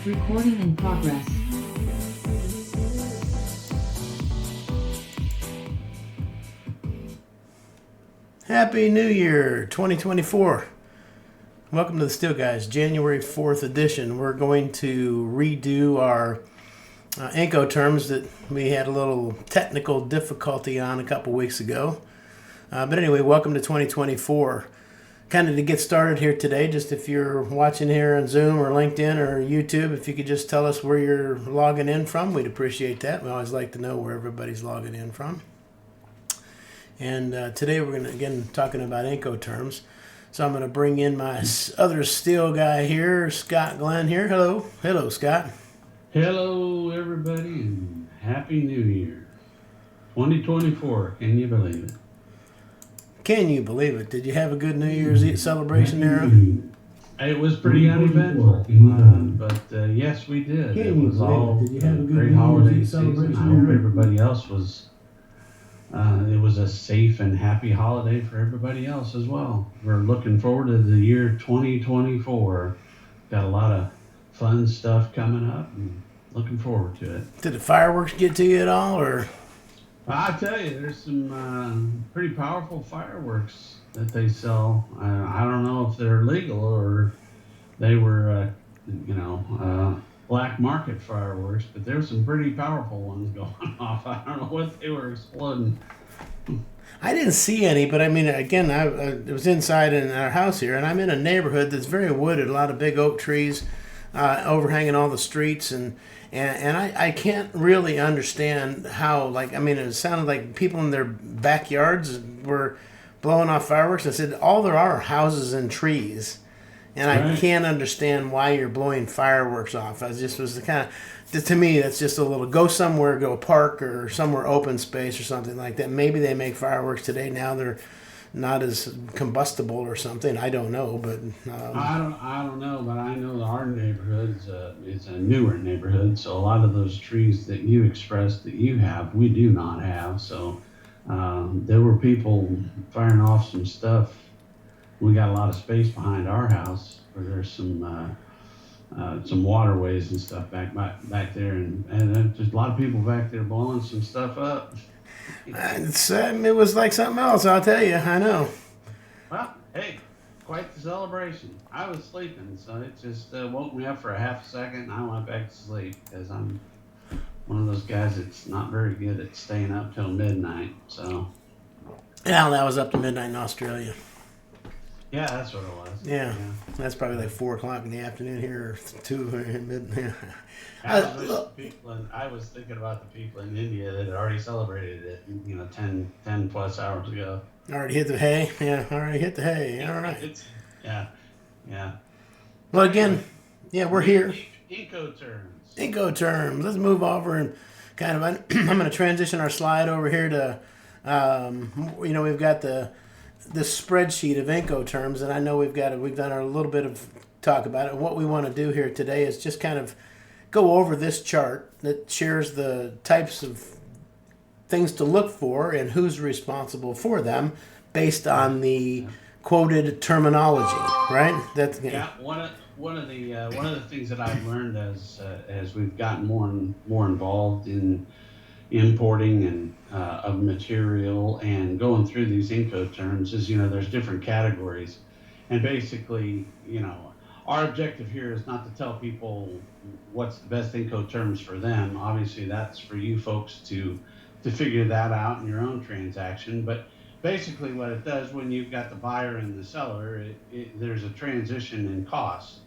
Recording in progress. Happy New Year 2024. Welcome to the Steel Guys, January 4th edition. We're going to redo our Incoterms that we had a little technical difficulty on a couple weeks ago. But anyway, welcome to 2024. Kind of to get started here today, just if you're watching here on Zoom or LinkedIn or YouTube, if you could just tell us where you're logging in from, we'd appreciate that. We always like to know where everybody's logging in from. And today we're going to, again, talking about Incoterms. So I'm going to bring in my other steel guy here, Scott Glenn here. Hello. Hello, Scott. Hello, everybody, and Happy New Year. 2024, can you believe it? Can you believe it? Did you have a good New Year's celebration there? It was pretty uneventful, but yes, we did. It was all a great holiday season. I hope everybody else was, it was a safe and happy holiday for everybody else as well. We're looking forward to the year 2024. Got a lot of fun stuff coming up and looking forward to it. Did the fireworks get to you at all, or? I tell you, there's some pretty powerful fireworks that they sell. I don't know if they're legal or they were, black market fireworks, but there's some pretty powerful ones going off. I don't know what they were exploding. I didn't see any, but I mean, again, I was inside in our house here, and I'm in a neighborhood that's very wooded, a lot of big oak trees overhanging all the streets, and I can't really understand how, it sounded like people in their backyards were blowing off fireworks. I said, all there are houses and trees, and right. I can't understand why you're blowing fireworks off. To me, that's just a little, go somewhere, go park or somewhere open space or something like that. Maybe they make fireworks today. Now they're not as combustible or something. I don't know, but I don't know, but I know that our neighborhood is a newer neighborhood, so a lot of those trees that you expressed that you have, we do not have. So there were people firing off some stuff. We got a lot of space behind our house where there's some waterways and stuff back there, and there's a lot of people back there blowing some stuff up. It was like something else, I'll tell you. I know. Well, hey, quite the celebration. I was sleeping, so it just woke me up for a half a second, and I went back to sleep because I'm one of those guys that's not very good at staying up till midnight. So. Yeah, that was up to midnight in Australia. Yeah, that's what it was. Yeah. That's probably like 4 o'clock in the afternoon here, or 2 or midnight. I was thinking about the people in India that had already celebrated it, 10 plus hours ago. Already hit the hay? Yeah, already hit the hay. All right. Yeah. Well, again, we're here. Incoterms. Incoterms. Let's move over and kind of, I'm going to transition our slide over here to, we've got this spreadsheet of Incoterms, and I know we've done a little bit of talk about it. What we want to do here today is just kind of go over this chart that shares the types of things to look for and who's responsible for them based on the quoted terminology, right? That's one of the things that I've learned as we've gotten more and more involved in importing and of material and going through these Incoterms is, there's different categories, and basically, our objective here is not to tell people what's the best Incoterms for them. Obviously, that's for you folks to figure that out in your own transaction. But basically, what it does when you've got the buyer and the seller, there's a transition in cost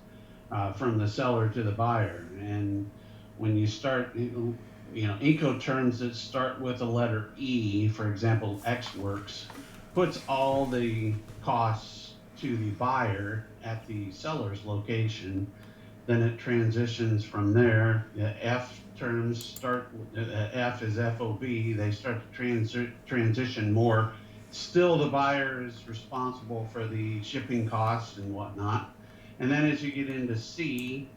from the seller to the buyer. And when you start, Incoterms that start with the letter E, for example, X Works, puts all the costs to the buyer at the seller's location. Then it transitions from there. The F terms start, F is FOB, they start to transition more. Still the buyer is responsible for the shipping costs and whatnot. And then as you get into C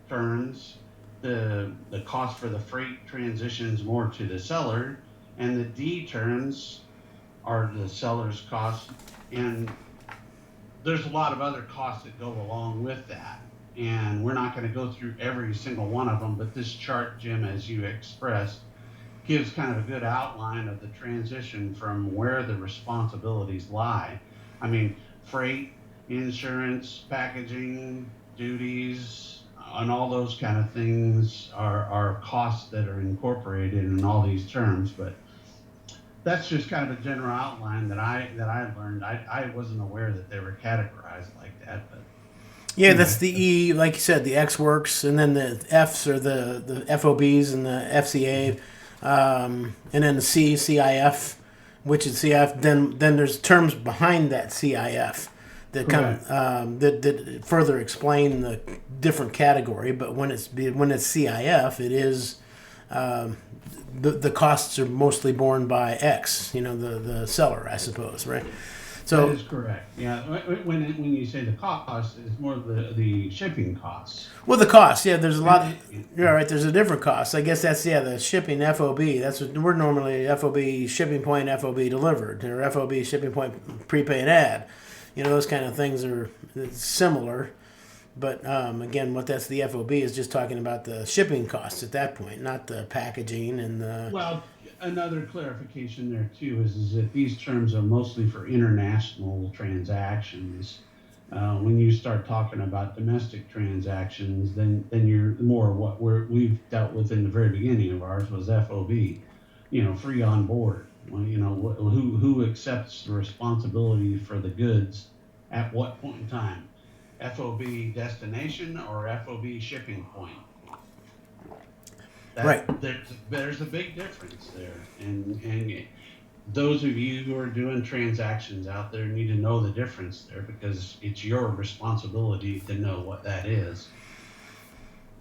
terms, the cost for the freight transitions more to the seller, and the D terms are the seller's costs, and there's a lot of other costs that go along with that. and we're not going to go through every single one of them, but this chart, Jim, as you expressed, gives kind of a good outline of the transition from where the responsibilities lie. I mean, freight, insurance, packaging, duties, and all those kind of things are costs that are incorporated in all these terms. But that's just kind of a general outline that I learned. I wasn't aware that they were categorized like that, but Yeah, that's anyway. the E, like you said, the X works, and then the Fs are the FOBs and the FCA, and then the C, CIF, which is CIF. Then there's terms behind that CIF that come Correct. that further explain the different category. But when it's CIF, it is the costs are mostly borne by X, the seller, I suppose, right? That So is correct. Yeah, when you say the cost, it's more the shipping costs. well, the cost, yeah, there's a And lot. You're right. There's a different cost. I guess that's the shipping FOB. That's what we're normally FOB shipping point FOB delivered or FOB shipping point prepay and add. Those kind of things are similar, but again, what that's the FOB is just talking about the shipping costs at that point, not the packaging and the. well, another clarification there too is that these terms are mostly for international transactions. When you start talking about domestic transactions, then you're more what we've dealt with in the very beginning of ours was FOB, free on board. Well, who accepts the responsibility for the goods at what point in time? FOB destination or FOB shipping point? Right. There's a big difference there, and those of you who are doing transactions out there need to know the difference there because it's your responsibility to know what that is.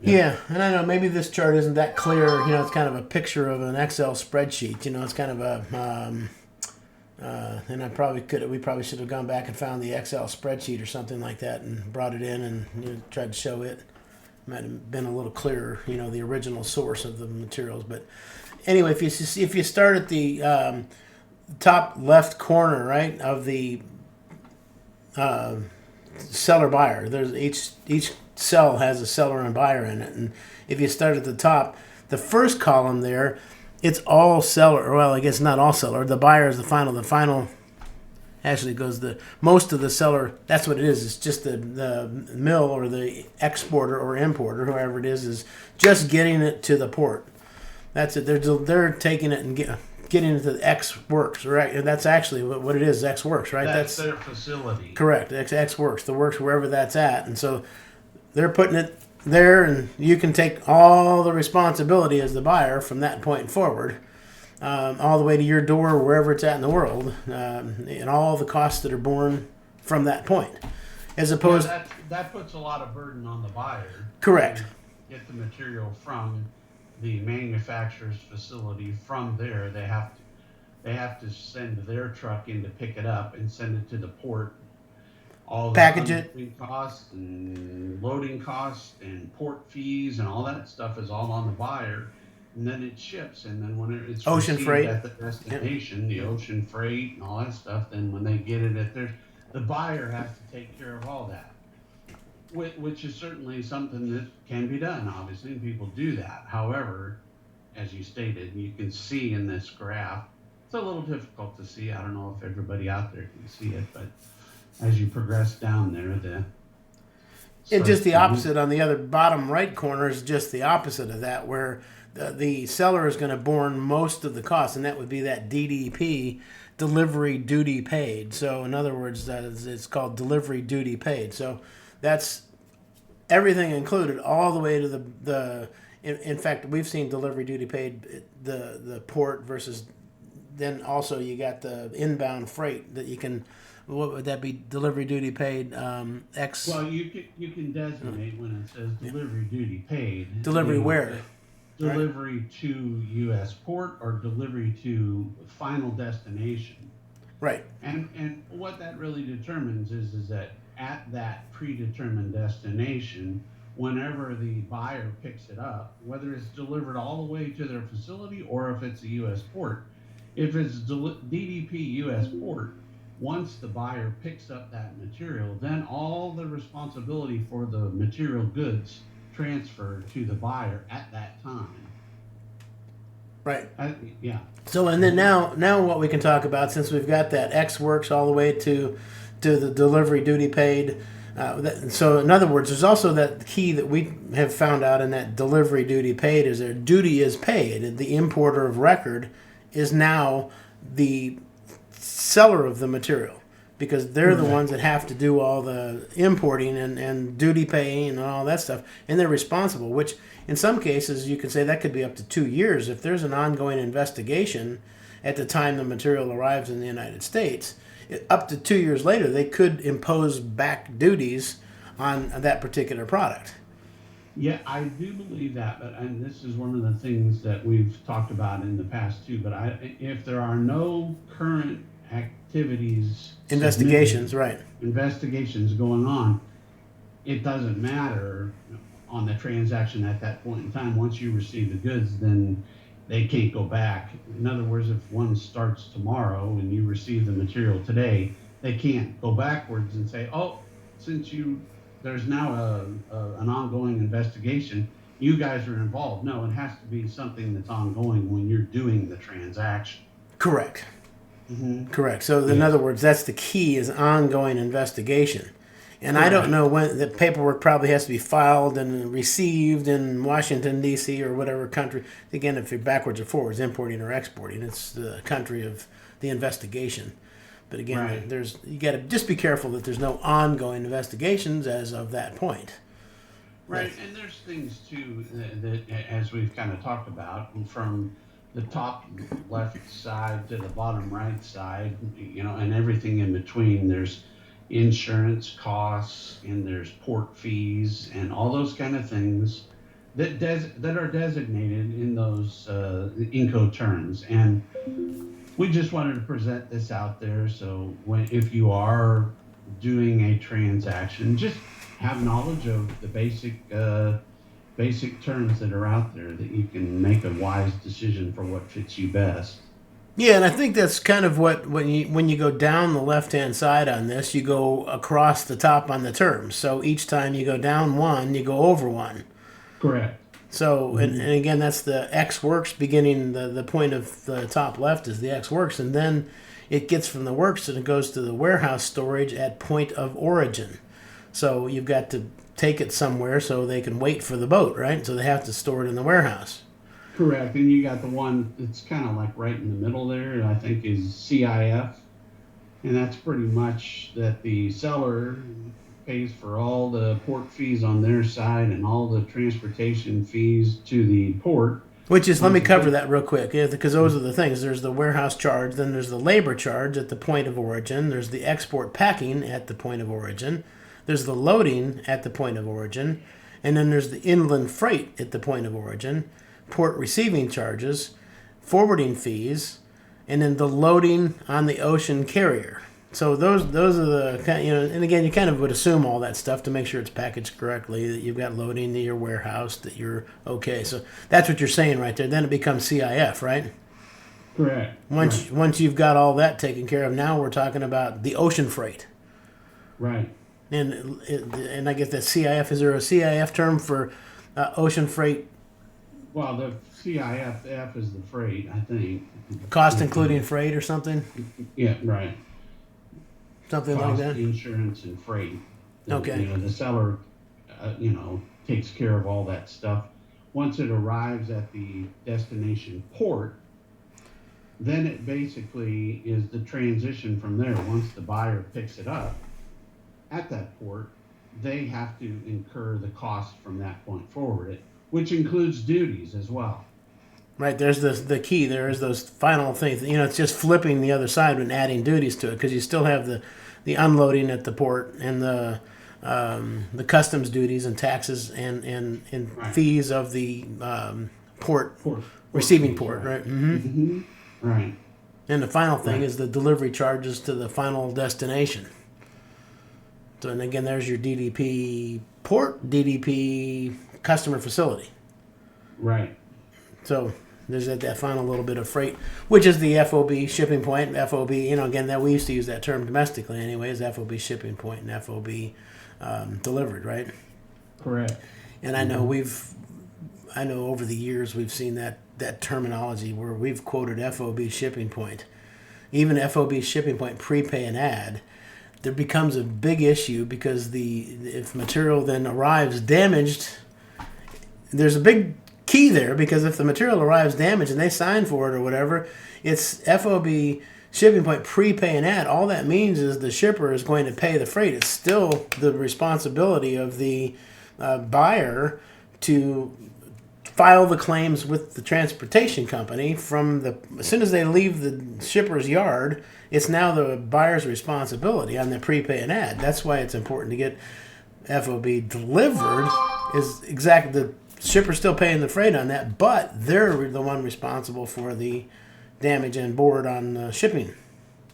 Yep. Yeah, and I know maybe this chart isn't that clear. It's kind of a picture of an Excel spreadsheet. It's kind of a, and we probably should have gone back and found the Excel spreadsheet or something like that and brought it in and tried to show it. Might have been a little clearer, the original source of the materials. But anyway, if you start at the top left corner, right, of the seller buyer, there's each cell has a seller and buyer in it, and if you start at the top, the first column there, it's all seller. Well, I guess not all seller. The buyer is the final. The final actually goes the most of the seller. That's what it is. It's just the mill or the exporter or importer, whoever it is just getting it to the port. That's it. They're taking it and getting it to the X works, right? And that's actually what it is. X works, right? That's their facility. Correct. X works. The works wherever that's at, and so they're putting it there, and you can take all the responsibility as the buyer from that point forward. All the way to your door, wherever it's at in the world, and all the costs that are borne from that point, as opposed. That puts a lot of burden on the buyer. Correct. To get the material from the manufacturer's facility. From there, they have to send their truck in to pick it up and send it to the port. All the Package it. handling costs and loading costs and port fees and all that stuff is all on the buyer. And then it ships, and then when it's Ocean received freight. at the destination, the ocean freight and all that stuff, then when they get it the buyer has to take care of all that, which is certainly something that can be done, obviously, and people do that. However, as you stated, you can see in this graph, it's a little difficult to see. I don't know if everybody out there can see it, but as you progress down there, It's just the opposite on the other bottom right corner is just the opposite of that, where the seller is going to borne most of the cost, and that would be that DDP, delivery duty paid. So in other words, it's called delivery duty paid. So that's everything included, all the way to the. In fact, we've seen delivery duty paid the port versus. Then also you got the inbound freight that you can. What would that be? Delivery duty paid X. Well, you can designate when it says delivery duty paid. Delivery where? Delivery to U.S. port or delivery to final destination. Right. And what that really determines is that at that predetermined destination, whenever the buyer picks it up, whether it's delivered all the way to their facility or if it's a U.S. port, if it's DDP U.S. port, Once the buyer picks up that material, then all the responsibility for the material goods transfer to the buyer at that time. Right. Yeah. So, and then now what we can talk about, since we've got that X works all the way to the delivery duty paid. So, in other words, there's also that key that we have found out in that delivery duty paid is their duty is paid. The importer of record is now the seller of the material because they're the ones that have to do all the importing and duty paying and all that stuff, and they're responsible, which in some cases you can say that could be up to 2 years if there's an ongoing investigation at the time the material arrives in the United States. Up to 2 years later, they could impose back duties on that particular product. Yeah, I do believe that, and this is one of the things that we've talked about in the past too. But if there are no current activities, Investigations, right? Investigations going on, it doesn't matter on the transaction at that point in time. Once you receive the goods, then they can't go back. In other words, if one starts tomorrow and you receive the material today, they can't go backwards and say, oh, since there's now an ongoing investigation, you guys are involved. No, it has to be something that's ongoing when you're doing the transaction. Correct. Mm-hmm. Correct. So in other words, that's the key is ongoing investigation. And I don't know when the paperwork probably has to be filed and received in Washington, D.C. or whatever country. Again, if you're backwards or forwards, importing or exporting, it's the country of the investigation. But again, you got to just be careful that there's no ongoing investigations as of that point. Right, and there's things too that as we've kind of talked about, from the top left side to the bottom right side, and everything in between. There's insurance costs and there's port fees and all those kind of things that are designated in those Incoterms. And we just wanted to present this out there, so if you are doing a transaction, just have knowledge of the basic terms that are out there, that you can make a wise decision for what fits you best. Yeah, and I think that's kind of what when you go down the left-hand side on this, you go across the top on the terms. So each time you go down one, you go over one. Correct. So, and again, that's the X works beginning, the point of the top left is the X works, and then it gets from the works and it goes to the warehouse storage at point of origin. So you've got to take it somewhere so they can wait for the boat, right? So they have to store it in the warehouse. Correct, and you got the one that's kind of like right in the middle there, I think is CIF, and that's pretty much that the seller pays for all the port fees on their side and all the transportation fees to the port. Which is, let me cover that real quick, because those are the things. There's the warehouse charge, then there's the labor charge at the point of origin, there's the export packing at the point of origin, there's the loading at the point of origin, and then there's the inland freight at the point of origin, port receiving charges, forwarding fees, and then the loading on the ocean carrier. So those are the, and again, you kind of would assume all that stuff to make sure it's packaged correctly, that you've got loading to your warehouse, that you're okay. So that's what you're saying right there. Then it becomes CIF, right? Correct. Once you've got all that taken care of, now we're talking about the ocean freight. Right. And I guess that CIF, is there a CIF term for ocean freight? Well, the CIF is the freight, I think. Cost including freight or something? Yeah, right. Something Cost, like that? insurance, and freight. Okay. The seller, takes care of all that stuff. Once it arrives at the destination port, then it basically is the transition from there. Once the buyer picks it up at that port, they have to incur the cost from that point forward, which includes duties as well. Right, there's the key. There is those final things. It's just flipping the other side and adding duties to it, because you still have the unloading at the port and the customs duties and taxes and right. fees of the port receiving fees, port, right? Mm-hmm. Mm-hmm. Right. And the final thing is the delivery charges to the final destination. So, and again, there's your DDP port, DDP customer facility. Right. So, There's that final little bit of freight, which is the FOB shipping point. FOB, again, that we used to use that term domestically anyways, FOB shipping point and FOB delivered, right? Correct. And I know over the years we've seen that terminology where we've quoted FOB shipping point. Even FOB shipping point prepay and add, there becomes a big issue because if material then arrives damaged, there's a big key there, because if the material arrives damaged and they sign for it or whatever, it's FOB shipping point prepay and add. All that means is the shipper is going to pay the freight. It's still the responsibility of the buyer to file the claims with the transportation company as soon as they leave the shipper's yard. It's now the buyer's responsibility on the prepay and add. That's why it's important to get FOB delivered. Is exactly the shipper's still paying the freight on that, but they're the one responsible for the damage and board on shipping.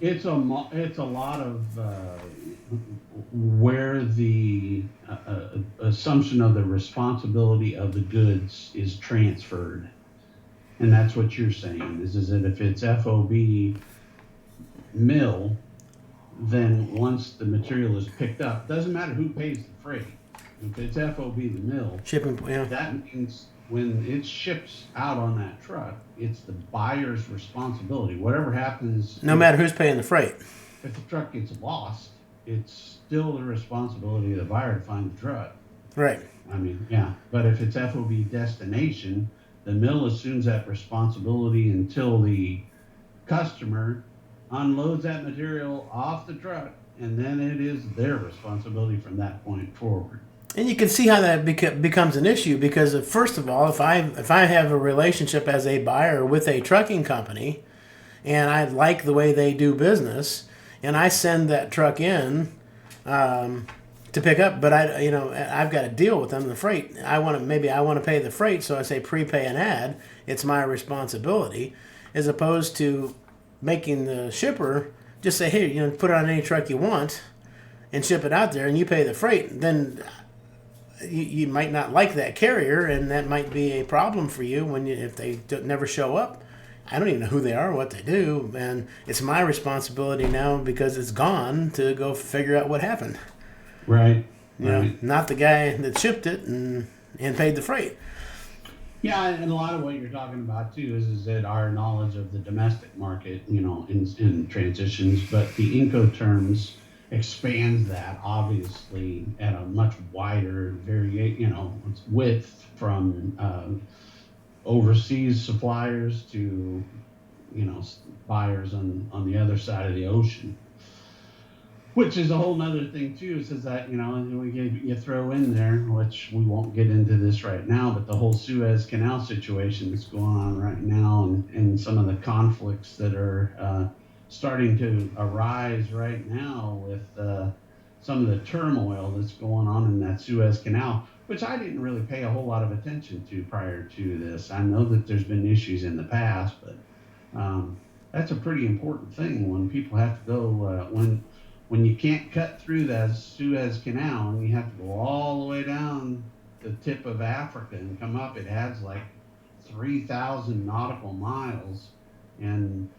It's a lot of where the assumption of the responsibility of the goods is transferred, and that's what you're saying is that if it's FOB mill, then once the material is picked up, doesn't matter who pays the freight. If it's FOB the mill, shipping, that means when it ships out on that truck, it's the buyer's responsibility. Whatever happens, no matter who's paying the freight. If the truck gets lost, it's still the responsibility of the buyer to find the truck. Right. I mean, yeah. But if it's FOB destination, the mill assumes that responsibility until the customer unloads that material off the truck, and then it is their responsibility from that point forward. And you can see how that becomes an issue, because first of all, if I have a relationship as a buyer with a trucking company, and I like the way they do business, and I send that truck in to pick up, but I've got to deal with them the freight. I want to pay the freight, so I say prepay and add. It's my responsibility, as opposed to making the shipper just say, hey, put it on any truck you want and ship it out there, and you pay the freight. Then you might not like that carrier, and that might be a problem for you if they never show up. I don't even know who they are or what they do, and it's my responsibility now, because it's gone, to go figure out what happened. Right. Not the guy that shipped it and paid the freight. Yeah, and a lot of what you're talking about too is that our knowledge of the domestic market, in transitions, but the Incoterms expands that obviously at a much wider width from overseas suppliers to buyers on the other side of the ocean, which is a whole nother thing too. Is that you throw in there, which we won't get into this right now, but the whole Suez Canal situation that's going on right now, and some of the conflicts that are starting to arise right now with some of the turmoil that's going on in that Suez Canal, which I didn't really pay a whole lot of attention to prior to this. I know that there's been issues in the past, but that's a pretty important thing when people have to go, when you can't cut through that Suez Canal and you have to go all the way down the tip of Africa and come up. It adds like 3,000 nautical miles, and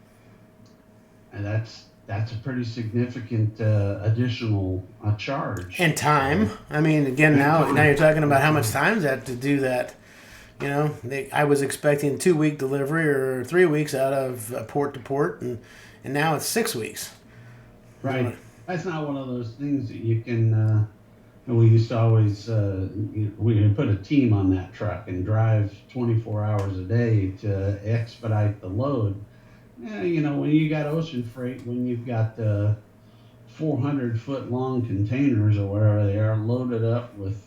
that's a pretty signiant additional charge. And time. I mean, again, now you're talking about how much time is that to do that. I was expecting 2-week delivery or 3 weeks out of port to port, and now it's 6 weeks. Right. That's not one of those things that you can. We used to always we could put a team on that truck and drive 24 hours a day to expedite the load. Yeah, when you got ocean freight, when you've got 400-foot long containers or whatever they are loaded up with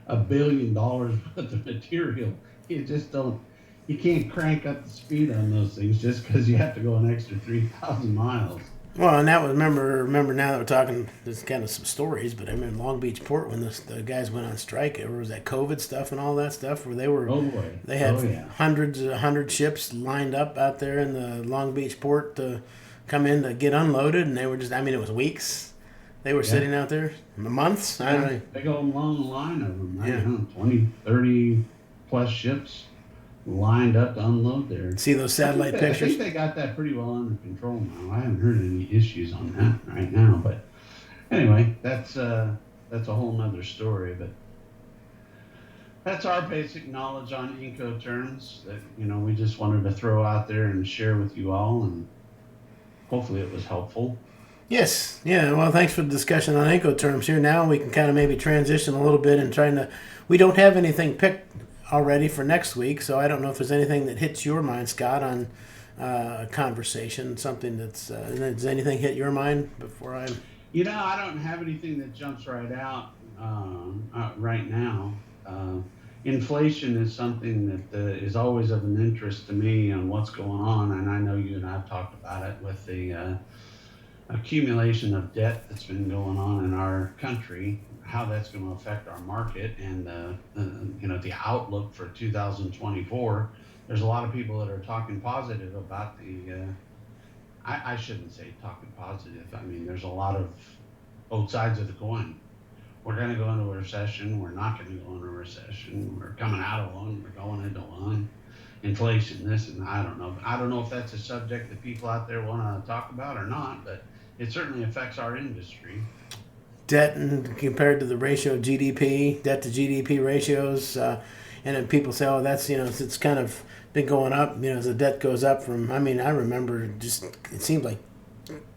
$1 billion worth of material, you can't crank up the speed on those things just because you have to go an extra 3,000 miles. Well, and that was remember now that we're talking, there's kind of some stories, but I remember Long Beach Port when the guys went on strike. It was that COVID stuff and all that stuff where they had hundred ships lined up out there in the Long Beach Port to come in to get unloaded, and they were it was weeks. They were sitting out there months. I don't know. Big old long line of them. 20, 30 plus ships lined up to unload there. See those satellite I pictures? think they got that pretty well under control now. I haven't heard any issues on that right now, but anyway, that's a whole nother story. But that's our basic knowledge on Incoterms that we just wanted to throw out there and share with you all, and hopefully it was helpful. Yes. Yeah. Well, thanks for the discussion on Incoterms here. Now we can kind of maybe transition a little bit and trying to. We don't have anything picked already for next week, so I don't know if there's anything that hits your mind, Scott, on a conversation, something that's. Does anything hit your mind before I? I don't have anything that jumps right out right now. Inflation is something that is always of an interest to me on what's going on, and I know you and I've talked about it with the accumulation of debt that's been going on in our country, how that's going to affect our market, and the outlook for 2024. There's a lot of people that are talking positive about the. I shouldn't say talking positive. I mean, there's a lot of both sides of the coin. We're going to go into a recession. We're not going to go into a recession. We're coming out of one. We're going into one. Inflation, this, and I don't know. I don't know if that's a subject that people out there want to talk about or not, but it certainly affects our industry. Debt and compared to the ratio of GDP, debt to GDP ratios, and then people say, "Oh, that's it's kind of been going up." As the debt goes up from. I mean, I remember just it seemed like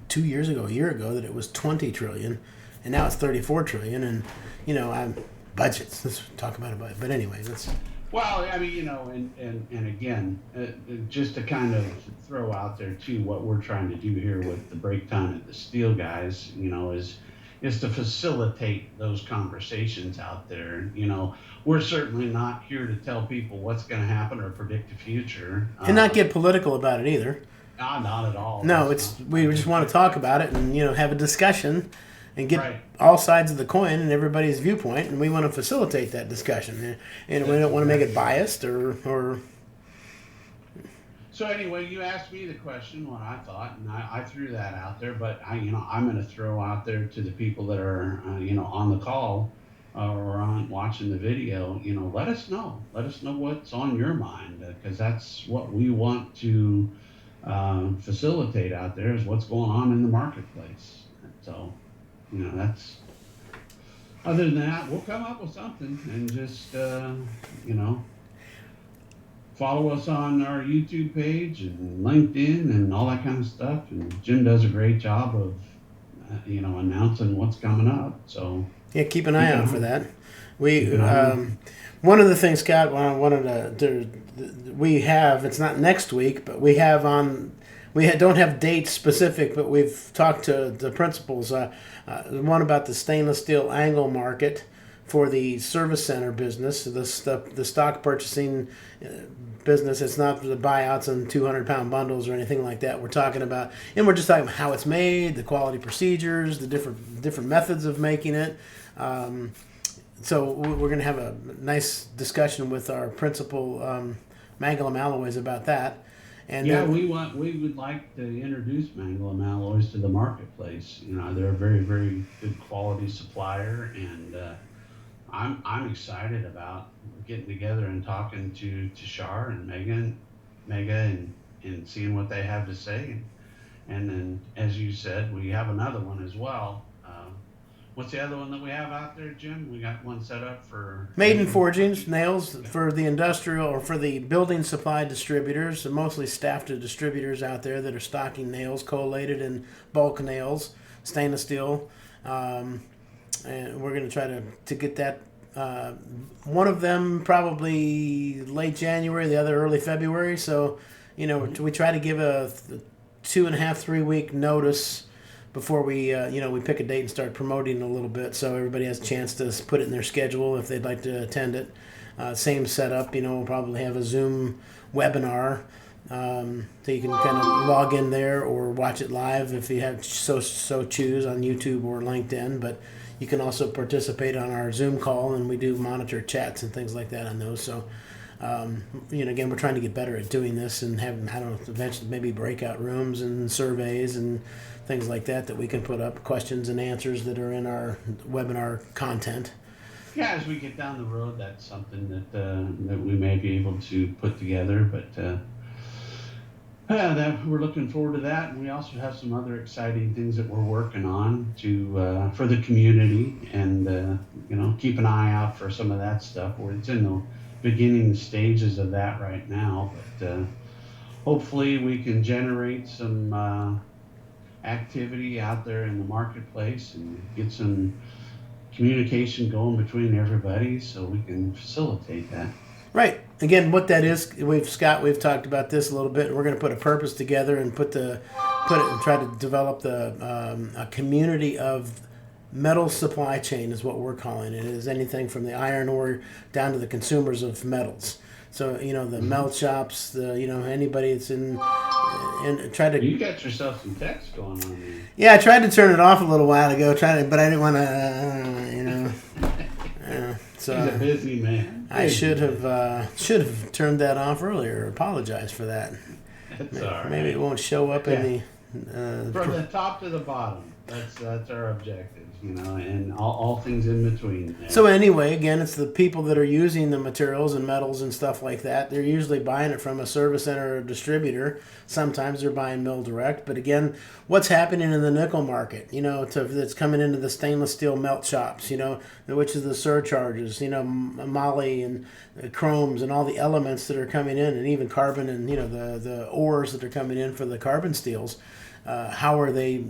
2 years ago, a year ago, that it was 20 trillion, and now it's 34 trillion, and I'm budgets. Let's talk about it, but anyway, that's. Well, I mean, and again, just to kind of throw out there too, what we're trying to do here with the break time at the Steel Guys, is to facilitate those conversations out there. We're certainly not here to tell people what's going to happen or predict the future, And not get political about it either. Not at all. No, we just want to talk about it and have a discussion and get right. all sides of the coin and everybody's viewpoint, and we want to facilitate that discussion. And we don't want to make it biased or. So anyway, you asked me the question, what I thought, and I threw that out there. But I'm going to throw out there to the people that are on the call or on watching the video. Let us know. Let us know what's on your mind, because that's what we want to facilitate out there, is what's going on in the marketplace. So. That's. Other than that, we'll come up with something and just, follow us on our YouTube page and LinkedIn and all that kind of stuff. And Jim does a great job of, announcing what's coming up. So yeah, keep an eye out for that. We one of the things, Scott, I wanted we have. It's not next week, but we have on. Don't have dates specific, but we've talked to the principals. One about the stainless steel angle market for the service center business, the stock purchasing business. It's not the buyouts and 200-pound bundles or anything like that. We're talking about, and we're just talking about how it's made, the quality procedures, the different methods of making it. So we're going to have a nice discussion with our principal, Mangum Alloys, about that. And we would like to introduce Mangum Alloys to the marketplace. They're a very, very good quality supplier, and I'm excited about getting together and talking to Shar and Mega and seeing what they have to say. And then, as you said, we have another one as well. What's the other one that we have out there, Jim? We got one set up for Maiden Forgings, nails for the industrial or for the building supply distributors, mostly staffed distributors out there that are stocking nails, collated and bulk nails, stainless steel. And we're going to try to get that. One of them probably late January, the other early February. So, we try to give a 2.5, 3 week notice before we we pick a date and start promoting a little bit, so everybody has a chance to put it in their schedule if they'd like to attend it. Same setup, we'll probably have a Zoom webinar, so you can kind of log in there or watch it live if you have so choose on YouTube or LinkedIn. But you can also participate on our Zoom call, and we do monitor chats and things like that on those. So. Again, we're trying to get better at doing this and having, eventually maybe breakout rooms and surveys and things like that we can put up, questions and answers that are in our webinar content. yeah, as we get down the road, that's something that we may be able to put together. But that we're looking forward to that, and we also have some other exciting things that we're working on to for the community, and keep an eye out for some of that stuff. Where it's in the beginning stages of that right now, but hopefully we can generate some activity out there in the marketplace and get some communication going between everybody so we can facilitate that. Right. Again, what that is, we've talked about this a little bit. We're going to put a purpose together and put it and try to develop a community of metal supply chain is what we're calling it. It is anything from the iron ore down to the consumers of metals. So the melt shops, anybody that's in, and try to. You got yourself some text going on there. Yeah, I tried to turn it off a little while ago, but I didn't want to, So he's a busy man. I should have turned that off earlier. Apologize for that. That's all right. Maybe it won't show up in the. From the top to the bottom. That's our objective, and all things in between. There. So anyway, again, it's the people that are using the materials and metals and stuff like that. They're usually buying it from a service center or distributor. Sometimes they're buying mill direct. But again, what's happening in the nickel market? That's coming into the stainless steel melt shops. Which is the surcharges. Moly and chromes and all the elements that are coming in, and even carbon and the ores that are coming in for the carbon steels. How are they,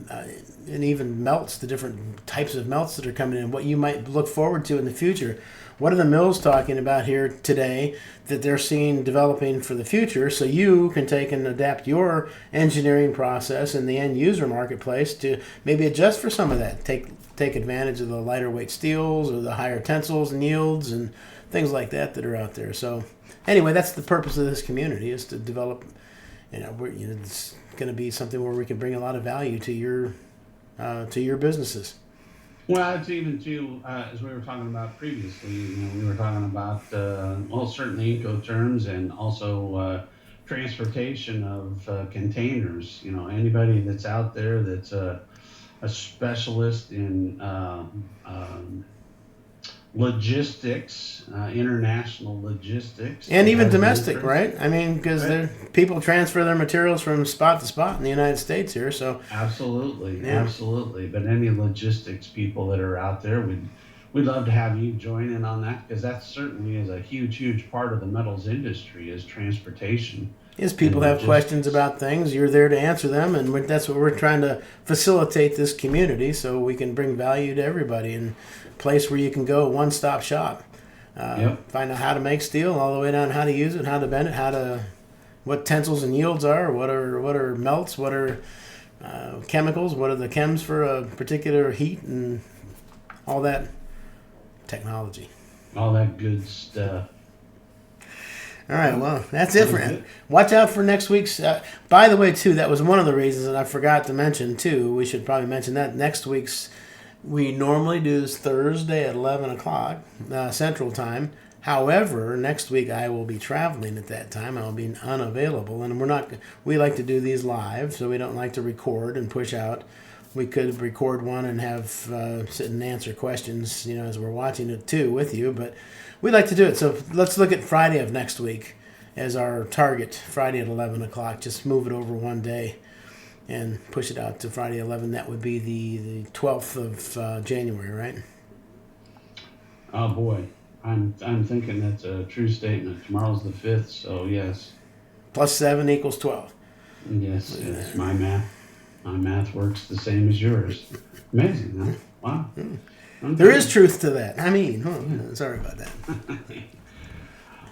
and even melts, the different types of melts that are coming in, what you might look forward to in the future. What are the mills talking about here today that they're seeing developing for the future, so you can take and adapt your engineering process in the end user marketplace to maybe adjust for some of that, take advantage of the lighter weight steels or the higher tensils and yields and things like that are out there. So anyway, that's the purpose of this community, is to develop, it's going to be something where we can bring a lot of value to your businesses. Well, it's even too, as we were talking about previously. We were talking about certainly Incoterms and also transportation of containers. Anybody that's out there that's a specialist in logistics, international logistics, and even domestic, right? I mean, because people transfer their materials from spot to spot in the United States here, so absolutely. But any logistics people that are out there, we'd love to have you join in on that, because that certainly is a huge part of the metals industry, is transportation. Is people have questions about things, you're there to answer them, and that's what we're trying to facilitate this community, so we can bring value to everybody, and a place where you can go, one-stop shop. Find out how to make steel, all the way down how to use it, how to bend it, what tensils and yields are, what are melts, what are chemicals, what are the chems for a particular heat, and all that technology. All that good stuff. All right, well, that's it for it. Watch out for next week's. By the way, too, that was one of the reasons that I forgot to mention, too. We should probably mention that next week's, we normally do is Thursday at 11 o'clock Central Time. However, next week I will be traveling at that time. I'll be unavailable, and we like to do these live, so we don't like to record and push out. We could record one and have sit and answer questions, as we're watching it too with you, but we like to do it. So let's look at Friday of next week as our target, Friday at 11 o'clock. Just move it over one day and push it out to Friday 11. That would be the 12th of January, right? Oh, boy. I'm thinking that's a true statement. Tomorrow's the 5th, so yes. Plus 7 equals 12. Yes, my math works the same as yours. Amazing, huh? Wow. Okay. There is truth to that. I mean, sorry about that.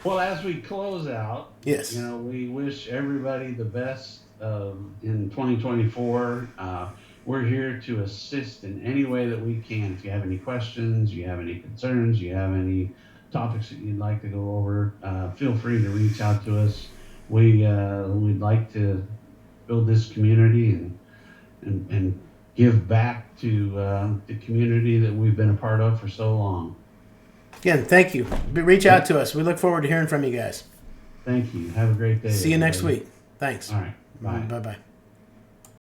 Well, as we close out, yes, we wish everybody the best in 2024. We're here to assist in any way that we can. If you have any questions, you have any concerns, you have any topics that you'd like to go over, feel free to reach out to us. We'd like to build this community and give back to the community that we've been a part of for so long. Again, thank you. Reach out to us. We look forward to hearing from you guys. Thank you. Have a great day. See you next week. Thanks. All right. Bye. Bye-bye.